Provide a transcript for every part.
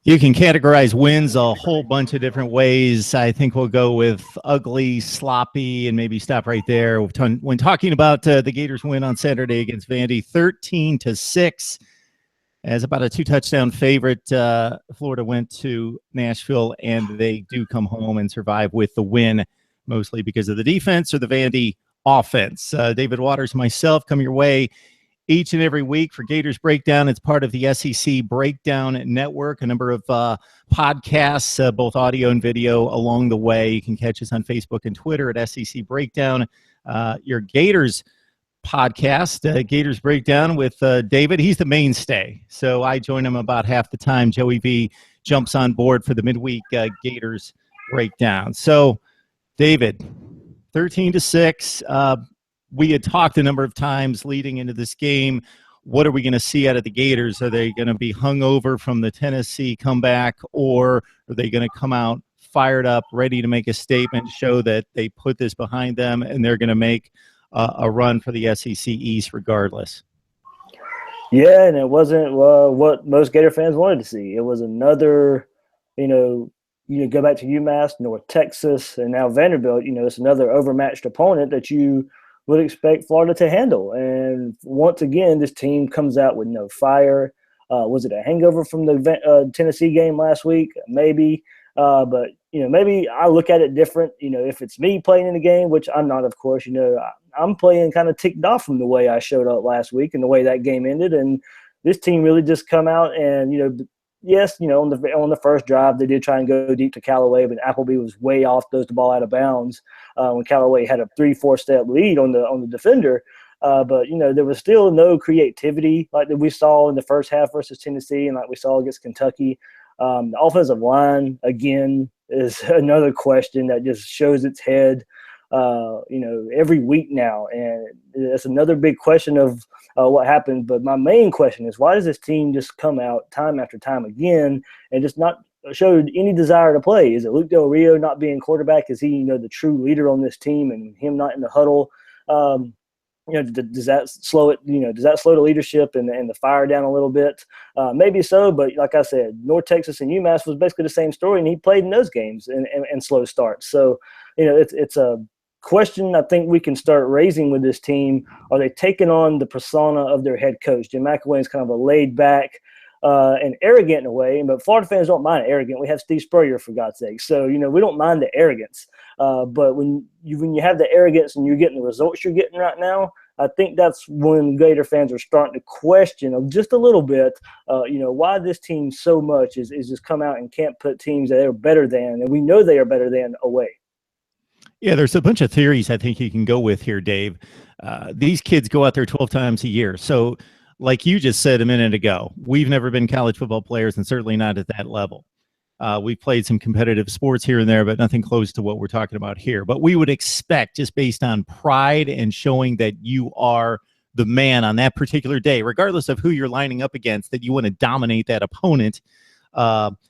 You can categorize wins a whole bunch of different ways. I think we'll go with ugly, sloppy, and maybe stop right there. When talking about the Gators win on Saturday against Vandy, 13-6, as about a 2-touchdown favorite. Florida went to Nashville, and they do come home and survive with the win, mostly because of the defense or the Vandy offense. David Waters, myself, come your way each and every week for Gators Breakdown. It's part of the SEC Breakdown Network, a number of podcasts, both audio and video along the way. You can catch us on Facebook and Twitter at SEC Breakdown. Your Gators podcast, Gators Breakdown with David. He's the mainstay, so I join him about half the time. Joey V jumps on board for the midweek Gators Breakdown. So, David, 13-6. We had talked a number of times leading into this game. What are we going to see out of the Gators? Are they going to be hungover from the Tennessee comeback, or are they going to come out fired up, ready to make a statement, show that they put this behind them, and they're going to make a run for the SEC East regardless? Yeah, and it wasn't what most Gator fans wanted to see. It was another, you go back to UMass, North Texas, and now Vanderbilt. It's another overmatched opponent that you would expect Florida to handle. And once again, this team comes out with no fire. Was it a hangover from the Tennessee game last week? Maybe. But, maybe I look at it different. If it's me playing in the game, which I'm not, of course, I'm playing kind of ticked off from the way I showed up last week and the way that game ended. And this team really just come out and, yes, on the first drive, they did try and go deep to Callaway, but Appleby was way off, throws the ball out of bounds when Callaway had a 3-4 step lead on the defender. But, there was still no creativity like that we saw in the first half versus Tennessee and like we saw against Kentucky. The offensive line, again, is another question that just shows its head, every week now. And it's another big question of what happened. But my main question is, why does this team just come out time after time again and just not showed any desire to play? Is it Luke Del Rio not being quarterback? Is he, the true leader on this team and him not in the huddle? Does that slow it? Does that slow the leadership and the fire down a little bit? Maybe so, but like I said, North Texas and UMass was basically the same story, and he played in those games and slow starts. So, it's a question I think we can start raising with this team. Are they taking on the persona of their head coach? Jim McElwain is kind of a laid back and arrogant in a way, but Florida fans don't mind arrogant. We have Steve Spurrier, for God's sake. So, we don't mind the arrogance. But when you have the arrogance and you're getting the results you're getting right now, I think that's when Gator fans are starting to question just a little bit, why this team so much is just come out and can't put teams that they're better than, and we know they are better than, away. Yeah, there's a bunch of theories I think you can go with here, Dave. These kids go out there 12 times a year. So like you just said a minute ago, we've never been college football players and certainly not at that level. We've played some competitive sports here and there, but nothing close to what we're talking about here. But we would expect, just based on pride and showing that you are the man on that particular day, regardless of who you're lining up against, that you want to dominate that opponent.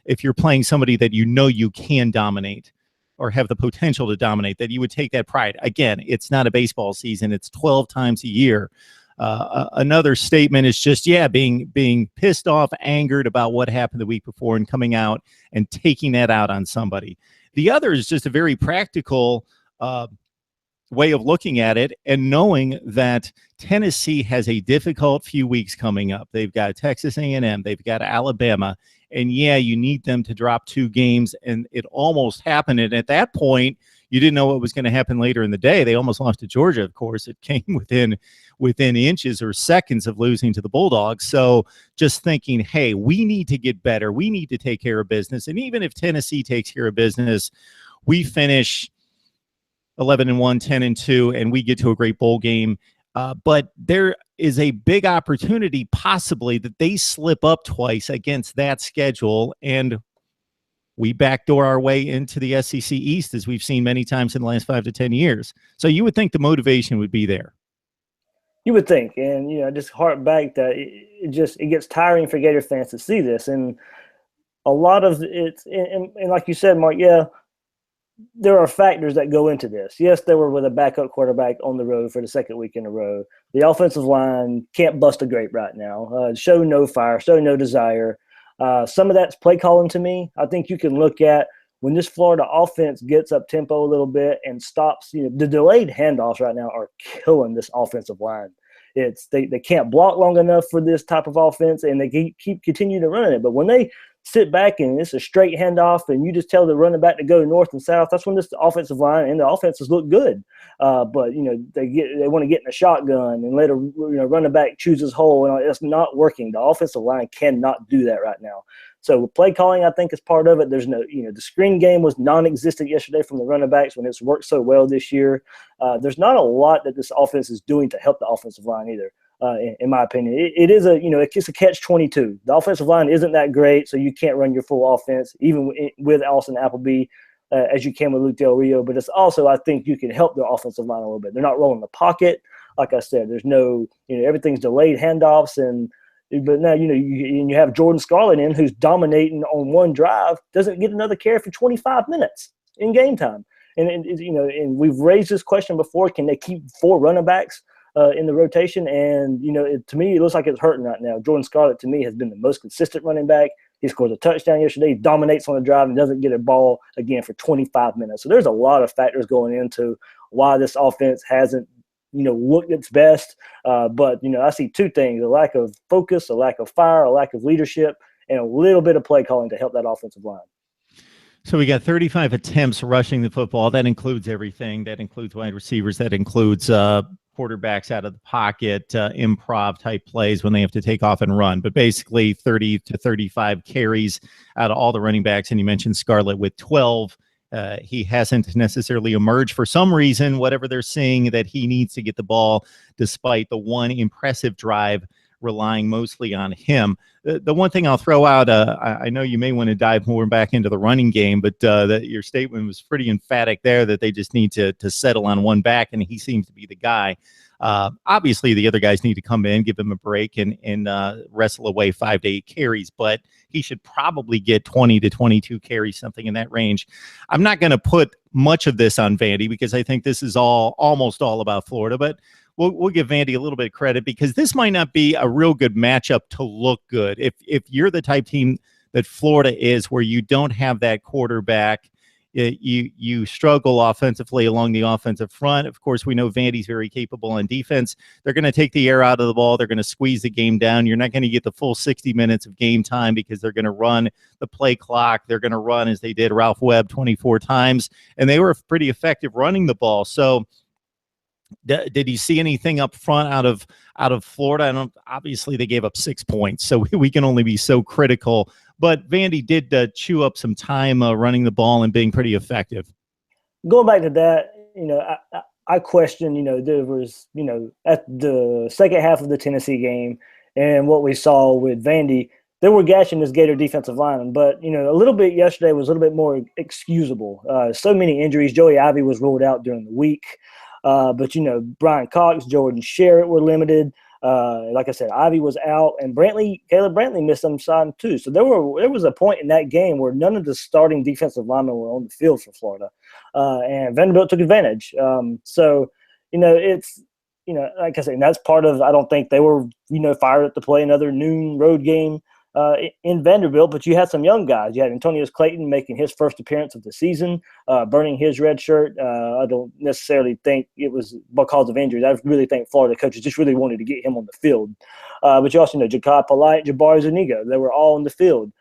If you're playing somebody that you can dominate or have the potential to dominate, that you would take that pride. Again, it's not a baseball season. It's 12 times a year. Another statement is just, being pissed off, angered about what happened the week before and coming out and taking that out on somebody. The other is just a very practical way of looking at it and knowing that Tennessee has a difficult few weeks coming up. They've got Texas A&M, they've got Alabama, and you need them to drop 2 games, and it almost happened. And at that point, you didn't know what was going to happen later in the day. They almost lost to Georgia, of course. It came within inches or seconds of losing to the Bulldogs. So just thinking, hey, we need to get better. We need to take care of business. And even if Tennessee takes care of business, we finish 11-1, 10-2, and we get to a great bowl game. But there is a big opportunity possibly that they slip up twice against that schedule, and we backdoor our way into the SEC East, as we've seen many times in the last 5 to 10 years. So you would think the motivation would be there. You would think, and just hark back that it gets tiring for Gator fans to see this, and a lot of it's and like you said, Mark, there are factors that go into this. Yes, they were with a backup quarterback on the road for the second week in a row. The offensive line can't bust a grape right now. Show no fire, show no desire. Some of that's play calling to me. I think you can look at when this Florida offense gets up tempo a little bit and stops, the delayed handoffs right now are killing this offensive line. They can't block long enough for this type of offense, and they keep continue to run it. But when they sit back and it's a straight handoff and you just tell the running back to go north and south, that's when this offensive line and the offenses look good. But they want to get in a shotgun and let a running back choose his hole, and it's not working. The offensive line cannot do that right now. So play calling, I think, is part of it. There's no, the screen game was non-existent yesterday from the running backs when it's worked so well this year. There's not a lot that this offense is doing to help the offensive line either. In my opinion, it is it's a catch-22. The offensive line isn't that great, so you can't run your full offense even with Austin Appleby as you can with Luke Del Rio. But it's also, I think, you can help the offensive line a little bit. They're not rolling the pocket, like I said. There's no, everything's delayed handoffs, but now you have Jordan Scarlett in, who's dominating on one drive, doesn't get another carry for 25 minutes in game time. And we've raised this question before: can they keep 4 running backs in the rotation? And to me, it looks like it's hurting right now. Jordan Scarlett, to me, has been the most consistent running back. He scores a touchdown yesterday, dominates on the drive, and doesn't get a ball again for 25 minutes. So there's a lot of factors going into why this offense hasn't looked its best. But I see 2 things: a lack of focus, a lack of fire, a lack of leadership, and a little bit of play calling to help that offensive line. So we got 35 attempts rushing the football. That includes everything. That includes wide receivers. That includes quarterbacks out of the pocket, improv type plays when they have to take off and run. But basically 30 to 35 carries out of all the running backs. And you mentioned Scarlett with 12. He hasn't necessarily emerged for some reason, whatever they're saying, that he needs to get the ball, despite the one impressive drive relying mostly on him. The one thing I'll throw out, I know you may want to dive more back into the running game, but that your statement was pretty emphatic there that they just need to settle on one back, and he seems to be the guy. Obviously, the other guys need to come in, give him a break, and wrestle away 5 to 8 carries, but he should probably get 20 to 22 carries, something in that range. I'm not going to put much of this on Vandy because I think this is almost all about Florida, but we'll give Vandy a little bit of credit because this might not be a real good matchup to look good. If you're the type team that Florida is, where you don't have that quarterback, you struggle offensively along the offensive front. Of course, we know Vandy's very capable on defense. They're going to take the air out of the ball. They're going to squeeze the game down. You're not going to get the full 60 minutes of game time because they're going to run the play clock. They're going to run, as they did Ralph Webb, 24 times, and they were pretty effective running the ball. So did you see anything up front out of Florida? Obviously, they gave up 6 points, so we can only be so critical. But Vandy did chew up some time running the ball and being pretty effective. Going back to that, I question, there was, at the second half of the Tennessee game and what we saw with Vandy, they were gashing this Gator defensive lineman. But, a little bit yesterday was a little bit more excusable. So many injuries. Joey Ivey was ruled out during the week. But, Brian Cox, Jordan Sherritt were limited. Like I said, Ivy was out, and Caleb Brantley missed some time too. So there was a point in that game where none of the starting defensive linemen were on the field for Florida, and Vanderbilt took advantage. It's like I said, and that's part of. I don't think they were fired up to play another noon road game in Vanderbilt, but you had some young guys. You had Antonius Clayton making his first appearance of the season, burning his red shirt. I don't necessarily think it was because of injuries. I really think Florida coaches just really wanted to get him on the field. But you also know Jakai Polite, Jabari Zuniga. They were all on the field.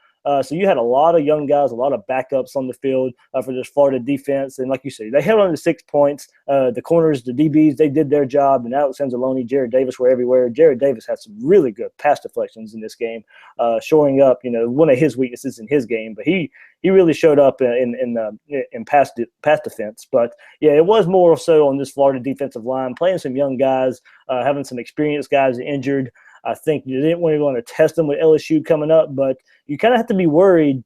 So you had a lot of young guys, a lot of backups on the field for this Florida defense. And like you said, they held on to 6 points. The corners, the DBs, they did their job. And Alex Anzalone, Jared Davis were everywhere. Jared Davis had some really good pass deflections in this game, showing up, one of his weaknesses in his game. But he really showed up in pass defense. But, yeah, it was more so on this Florida defensive line, playing some young guys, having some experienced guys injured. I think you didn't want to test them with LSU coming up, but you kind of have to be worried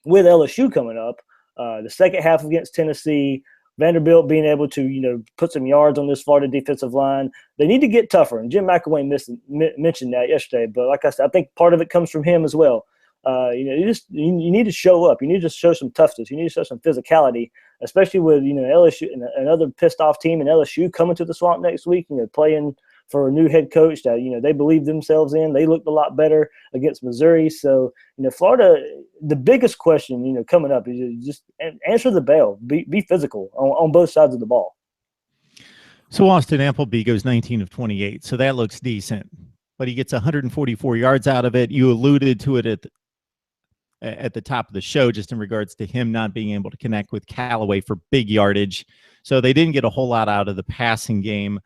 with LSU coming up. The second half against Tennessee, Vanderbilt being able to, put some yards on this Florida defensive line. They need to get tougher, and Jim McElwain mentioned that yesterday. But like I said, I think part of it comes from him as well. You need to show up. You need to show some toughness. You need to show some physicality, especially with LSU and another pissed off team in LSU coming to the Swamp next week. Playing for a new head coach that, they believe themselves in. They looked a lot better against Missouri. So, Florida, the biggest question, coming up is just answer the bell, be physical on both sides of the ball. So Austin Appleby goes 19 of 28. So that looks decent, but he gets 144 yards out of it. You alluded to it at the top of the show, just in regards to him not being able to connect with Callaway for big yardage. So they didn't get a whole lot out of the passing game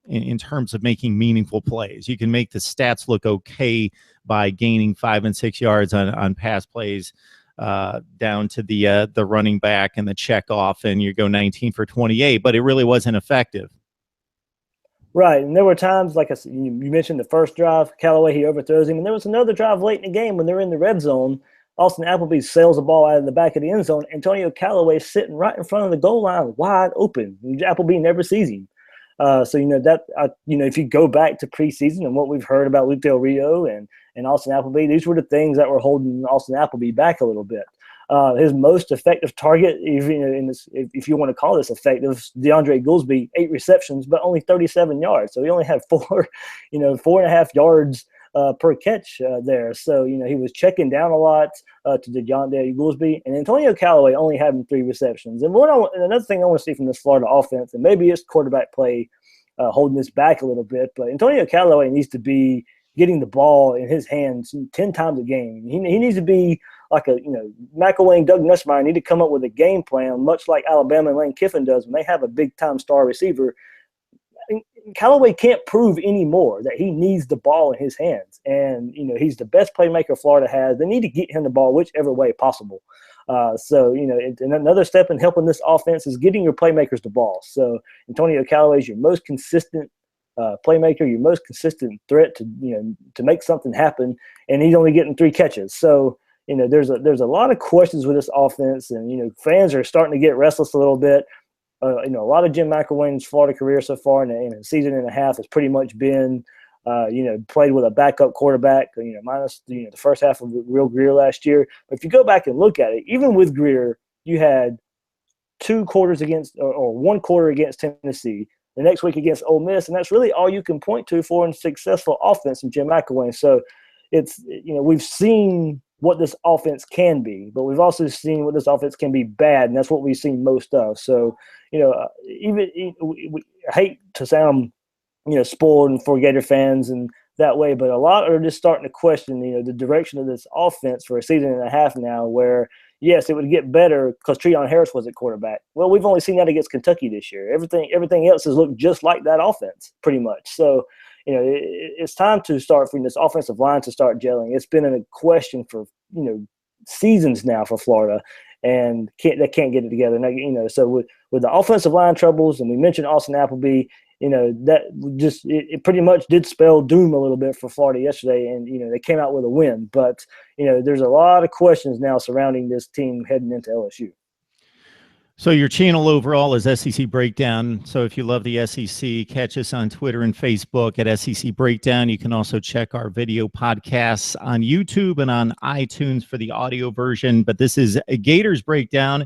in terms of making meaningful plays. You can make the stats look okay by gaining 5 and 6 yards on pass plays down to the running back and the check off, and you go 19 for 28, but it really wasn't effective. Right, and there were times, like you mentioned the first drive, Callaway, he overthrows him, and there was another drive late in the game when they're in the red zone. Austin Appleby sails the ball out of the back of the end zone. Antonio Callaway sitting right in front of the goal line, wide open. Appleby never sees him. So if you go back to preseason and what we've heard about Luke Del Rio and Austin Appleby, these were the things that were holding Austin Appleby back a little bit. His most effective target, if you want to call this effective, DeAndre Goolsby, 8 receptions, but only 37 yards. So he only had 4.5 yards per catch there. So, he was checking down a lot to DeAndre Goolsby, and Antonio Callaway only having 3 receptions. And another thing I want to see from this Florida offense, and maybe it's quarterback play holding this back a little bit, but Antonio Callaway needs to be getting the ball in his hands 10 times a game. He needs to be like McElwain and Doug Nussmeier need to come up with a game plan, much like Alabama and Lane Kiffin does when they have a big-time star receiver. Callaway can't prove anymore that he needs the ball in his hands. And, he's the best playmaker Florida has. They need to get him the ball whichever way possible. And another step in helping this offense is getting your playmakers the ball. So Antonio Callaway is your most consistent playmaker, your most consistent threat to make something happen, and he's only getting 3 catches. So, there's a lot of questions with this offense, and, fans are starting to get restless a little bit. A lot of Jim McElwain's Florida career so far in a season and a half has pretty much been, played with a backup quarterback, minus, the first half of Will Grier last year. But if you go back and look at it, even with Grier, you had 2 quarters against, or 1 quarter against Tennessee, the next week against Ole Miss, and that's really all you can point to for a successful offense from Jim McElwain. So it's, we've seen what this offense can be, but we've also seen what this offense can be bad, and that's what we've seen most of. So, we hate to sound, spoiled for Gator fans and that way, but a lot are just starting to question, the direction of this offense for a season and a half now, where, yes, it would get better because Treon Harris was at quarterback. Well, we've only seen that against Kentucky this year. Everything else has looked just like that offense, pretty much. So, it's time to start for this offensive line to start gelling. It's been a question for, seasons now for Florida, and they can't get it together. Now, so with the offensive line troubles, and we mentioned Austin Appleby, that just it pretty much did spell doom a little bit for Florida yesterday, and they came out with a win. But there's a lot of questions now surrounding this team heading into LSU. So your channel overall is SEC Breakdown. So if you love the SEC, catch us on Twitter and Facebook at SEC Breakdown. You can also check our video podcasts on YouTube and on iTunes for the audio version. But this is a Gators Breakdown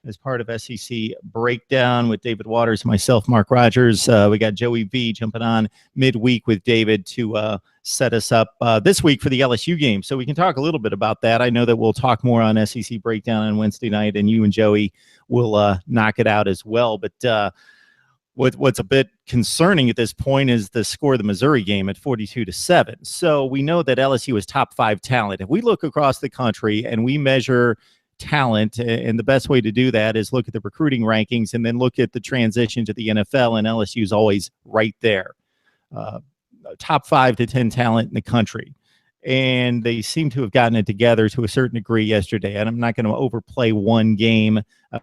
as part of SEC Breakdown with David Waters, myself, Mark Rogers. We got Joey V jumping on midweek with David to set us up this week for the LSU game. So we can talk a little bit about that. I know that we'll talk more on SEC Breakdown on Wednesday night, and you and Joey will knock it out as well. But what's a bit concerning at this point is the score of the Missouri game at 42-7. So we know that LSU is top 5 talent. If we look across the country and we measure talent, and the best way to do that is look at the recruiting rankings and then look at the transition to the NFL, and LSU is always right there. Top 5 to 10 talent in the country. And they seem to have gotten it together to a certain degree yesterday. And I'm not going to overplay one game.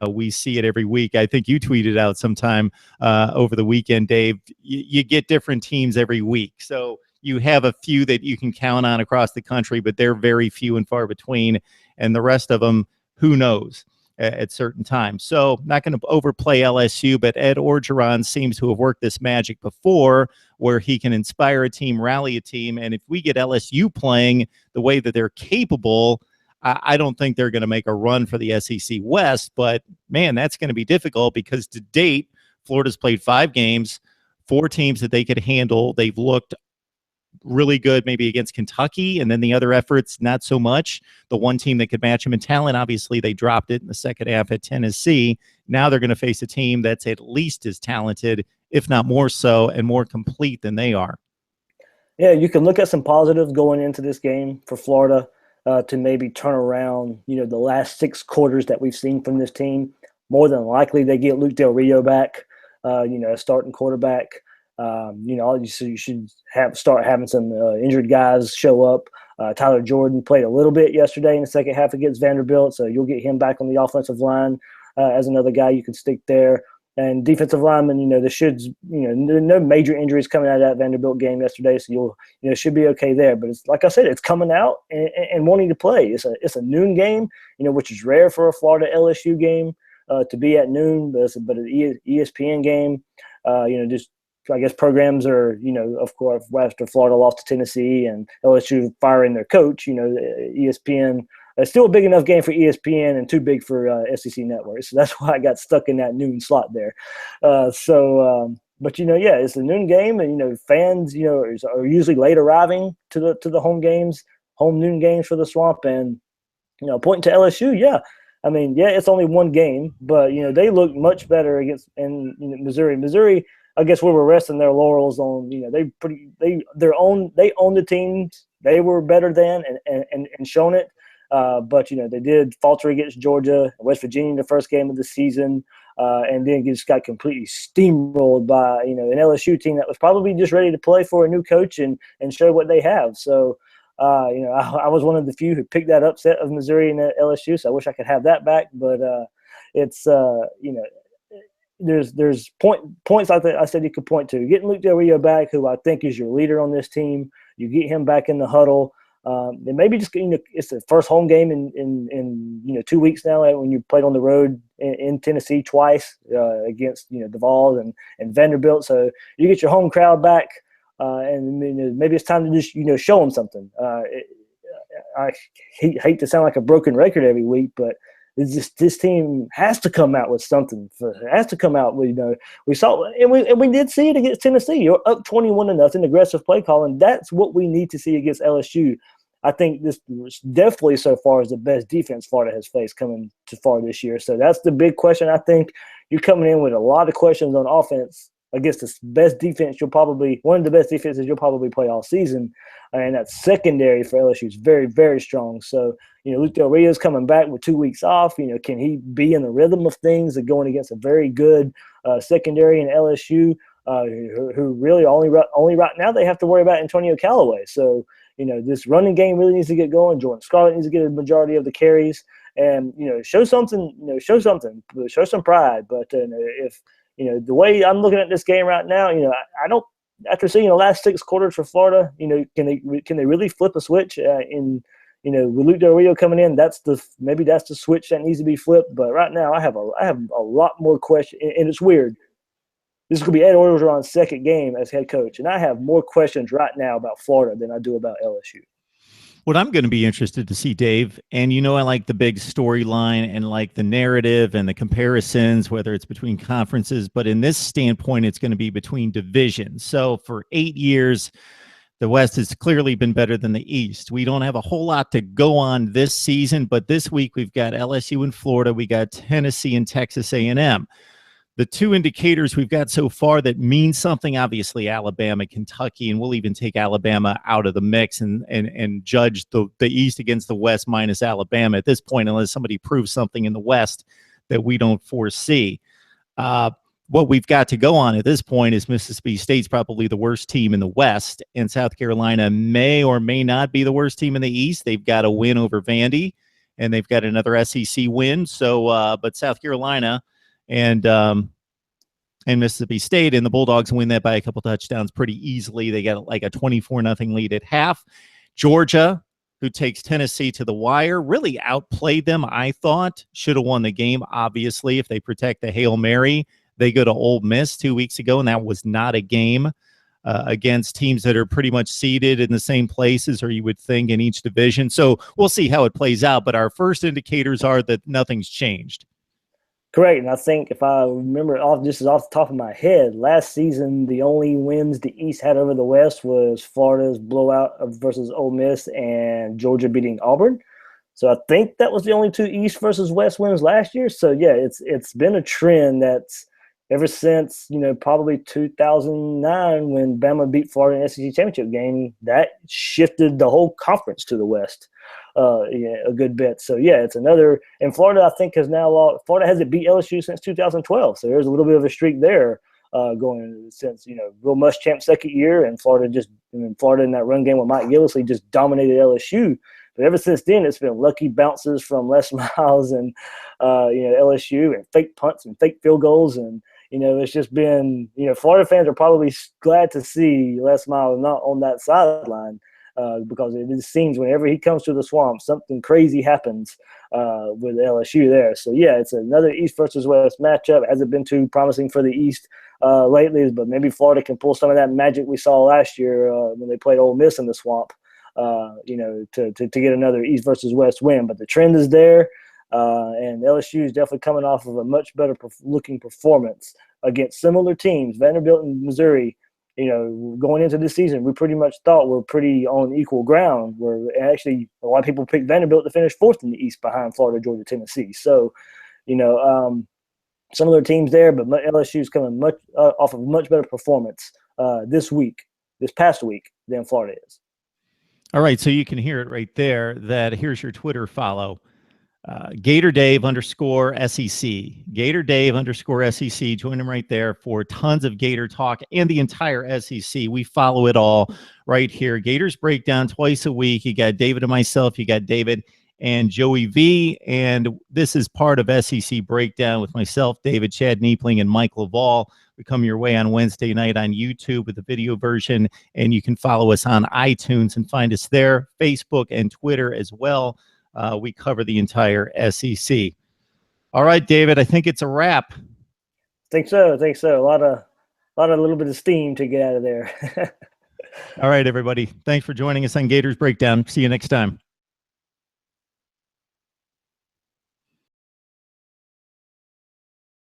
We see it every week. I think you tweeted out sometime over the weekend, Dave. You get different teams every week. So you have a few that you can count on across the country, but they're very few and far between. And the rest of them, who knows at certain times. So not going to overplay LSU, but Ed Orgeron seems to have worked this magic before where he can inspire a team, rally a team. And if we get LSU playing the way that they're capable, I don't think they're going to make a run for the SEC West. But, man, that's going to be difficult because to date, Florida's played 5 games, four teams that they could handle. They've looked really good maybe against Kentucky, and then the other efforts not so much. The one team that could match them in talent, obviously they dropped it in the second half at Tennessee. Now they're going to face a team that's at least as talented, if not more so, and more complete than they are. Yeah, you can look at some positives going into this game for Florida to maybe turn around, the last 6 quarters that we've seen from this team. More than likely they get Luke Del Rio back, a starting quarterback. You should start having some injured guys show up. Tyler Jordan played a little bit yesterday in the second half against Vanderbilt, so you'll get him back on the offensive line as another guy you can stick there. And defensive linemen, there should, no major injuries coming out of that Vanderbilt game yesterday, so should be okay there. But it's like I said, it's coming out and wanting to play. It's a noon game, which is rare for a Florida LSU game to be at noon, but an ESPN game, just I guess programs are, of course, after Florida lost to Tennessee and LSU firing their coach, ESPN. It's still a big enough game for ESPN and too big for SEC networks. So that's why I got stuck in that noon slot there. But it's a noon game, and fans, are usually late arriving to the home noon games for the Swamp, and pointing to LSU, yeah. I mean, yeah, it's only one game, but they look much better against Missouri. Missouri, I guess we were resting their laurels on they own the teams they were better than and shown it. But they did falter against Georgia, West Virginia in the first game of the season, and then just got completely steamrolled by an LSU team that was probably just ready to play for a new coach and show what they have. So I was one of the few who picked that upset of Missouri and LSU. So I wish I could have that back, but it's there's points I said you could point to. Getting Luke Del Rio back, who I think is your leader on this team, you get him back in the huddle. And maybe just it's the first home game in 2 weeks now when you played on the road in Tennessee twice against Duval and Vanderbilt. So you get your home crowd back, and maybe it's time to just show them something. I hate to sound like a broken record every week, but it's just this team has to come out with something. It has to come out with we saw and we did see it against Tennessee. You're up 21-0, aggressive play calling. That's what we need to see against LSU. I think this definitely so far is the best defense Florida has faced coming to far this year. So that's the big question. I think you're coming in with a lot of questions on offense against the best defense one of the best defenses you'll probably play all season. And that secondary for LSU is very, very strong. So, Luke Del Rio is coming back with 2 weeks off. Can he be in the rhythm of things and going against a very good secondary in LSU who really only right now they have to worry about Antonio Callaway. So, this running game really needs to get going. Jordan Scarlett needs to get a majority of the carries and, show some pride. But if, the way I'm looking at this game right now, I don't, after seeing the last 6 quarters for Florida, can they really flip a switch with Luke Del Rio coming in? Maybe that's the switch that needs to be flipped. But right now I have a lot more questions, and it's weird. This is going to be Ed Orgeron's second game as head coach, and I have more questions right now about Florida than I do about LSU. What I'm going to be interested to see, Dave, and I like the big storyline and like the narrative and the comparisons, whether it's between conferences, but in this standpoint, it's going to be between divisions. So for 8 years, the West has clearly been better than the East. We don't have a whole lot to go on this season, but this week we've got LSU and Florida. We got Tennessee and Texas A&M. The two indicators we've got so far that mean something, obviously Alabama, Kentucky, and we'll even take Alabama out of the mix and judge the East against the West minus Alabama at this point, unless somebody proves something in the West that we don't foresee. What we've got to go on at this point is Mississippi State's probably the worst team in the West, and South Carolina may or may not be the worst team in the East. They've got a win over Vandy, and they've got another SEC win. So, but South Carolina and Mississippi State and the Bulldogs win that by a couple touchdowns pretty easily. They got like a 24-0 lead at half. Georgia, who takes Tennessee to the wire, really outplayed them, I thought. Should have won the game, obviously, if they protect the Hail Mary. They go to Ole Miss 2 weeks ago, and that was not a game against teams that are pretty much seated in the same places, or you would think, in each division. So we'll see how it plays out, but our first indicators are that nothing's changed. Correct. And I think if I remember off this is off the top of my head, last season the only wins the East had over the West was Florida's blowout versus Ole Miss and Georgia beating Auburn. So I think that was the only two East versus West wins last year. So yeah, it's been a trend that's ever since, probably 2009 when Bama beat Florida in the SEC championship game, that shifted the whole conference to the West. A good bit. So yeah, it's another. And Florida, I think, has now lost. Florida hasn't beat LSU since 2012. So there's a little bit of a streak there going since Will Muschamp's second year, and Florida in that run game with Mike Gillislee just dominated LSU. But ever since then, it's been lucky bounces from Les Miles and LSU, and fake punts and fake field goals, and it's just been Florida fans are probably glad to see Les Miles not on that sideline. Because it seems whenever he comes to the Swamp, something crazy happens with LSU there. So, yeah, it's another East versus West matchup. It hasn't been too promising for the East lately, but maybe Florida can pull some of that magic we saw last year when they played Ole Miss in the Swamp, to get another East versus West win. But the trend is there, and LSU is definitely coming off of a much better looking performance against similar teams, Vanderbilt and Missouri. Going into this season, we pretty much thought we're pretty on equal ground. Where actually a lot of people picked Vanderbilt to finish fourth in the East behind Florida, Georgia, Tennessee. So, similar teams there, but LSU is coming much off of a much better performance this past week than Florida is. All right, so you can hear it right there. Here's your Twitter follow. Gator Dave _SEC. Gator Dave _SEC. Join him right there for tons of Gator talk and the entire SEC. We follow it all right here. Gators Breakdown twice a week. You got David and myself. You got David and Joey V. And this is part of SEC Breakdown with myself, David, Chad Niepling, and Mike Laval. We come your way on Wednesday night on YouTube with the video version. And you can follow us on iTunes and find us there, Facebook and Twitter as well. We cover the entire SEC. All right, David, I think it's a wrap. I think so. A lot of little bit of steam to get out of there. All right, everybody. Thanks for joining us on Gators Breakdown. See you next time.